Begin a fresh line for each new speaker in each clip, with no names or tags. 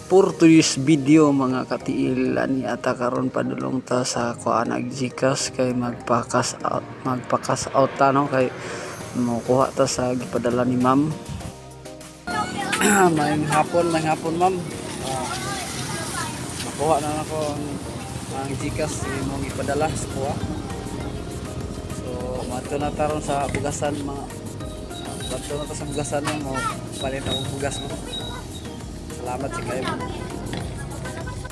For today's video mga katiil ani ata karon padulong ta sa kuan ag Gcash kay magpakas out ta no kay mokuha ta sa gipadala ni ma'am. Maayong hapon ma'am. Makuha na ako ang Gcash mo gipadala sa kuha. So mato na taron sa bugasan mga bato na ta sa bugasan mo palit ako bugas mo. Salamat sa kayo.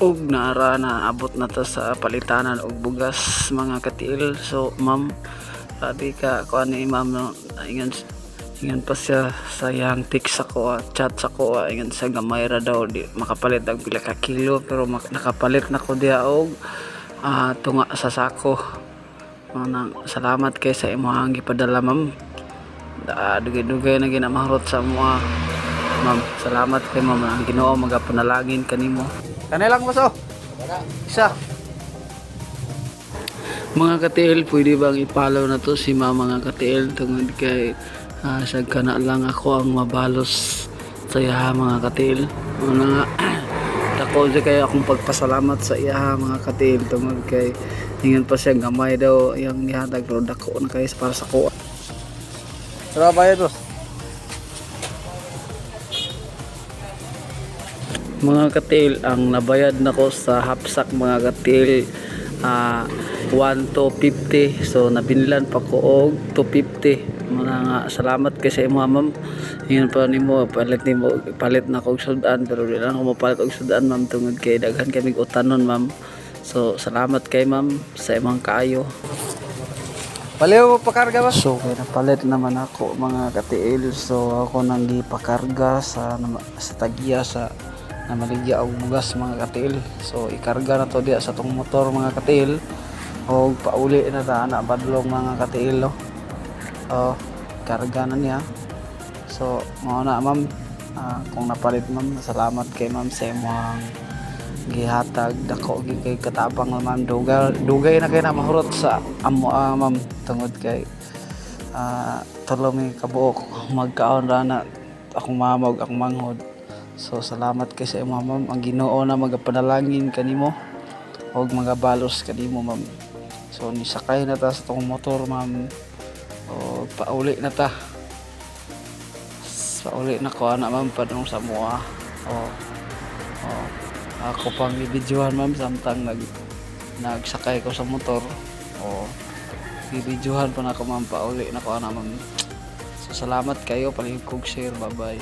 Og naara na abot na ta sa palitanan og bugas mga katiil. So ma'am, sabi ka kuan ni ma'am no, ingon pa siya sa yang text ako, chat ako, ingon sa gamay ra daw di makapalit og pila ka kilo pero nakapalit na ko diha og tunga sa sako. Salamat kay sa imong gipadala ma'am. Dugay-dugay na ginamahurot sa mga ma'am. Salamat kay ma'am. Ang Ginoo magapanalangin kanimo. Kanilang baso. Isa. Mga katiil, pwede bang i-follow na to si ma'am mga katiil tungod kay sa kana lang ako ang mabalos sa iya mga katiil. Nga dako di kay akong pagpasalamat sa iya mga katiil tungod kay ingon pa siya gamay daw yang nihatag pero dako na kay para sa ko. Tara bayad boss. Mga katiil, ang nabayad nako sa hapsak mga katiil 1 to 50. So nabinlan pa ko og 250. Mga salamat kay sa imo ma'am. Ingon pa nimo palit na ko og sudan pero di lang ako mapalit og sudan ma'am tungod kay daghan kami utanon ma'am. So salamat kay ma'am sa imong kaayo. Paliw mo pakarga ba? So kaya napalit naman ako mga katiil. So ako nang gipakarga sa tagiya sa namaligya og bugas mga katiil. So ikarga na to diya sa tong motor mga katiil. O pauli na ta ana badlong mga katiil no. Karga na niya. So mao na ma'am. Kung napalit ma'am, salamat kay ma'am sa imong gihatag dako kay katabang ma'am. Dugay na kay na mahurot sa amo ma'am tungod kay tulo mi kabuok magkaon ra na akong mamog akong manghod. So salamat kay sa imo ma'am. Ang Ginoo na magapanalangin kanimo og magabalos kanimo ma'am. So nisakay na ta sa tong motor ma'am. O pauli na ta. Pauli na ko ana ma'am padung sa mua. Ako pang i-videohan ma'am samtang nagsakay ko sa motor. I-videohan pa na ko ma'am pauli na ko ana ma'am. So salamat kayo, palihog kog share, bye bye.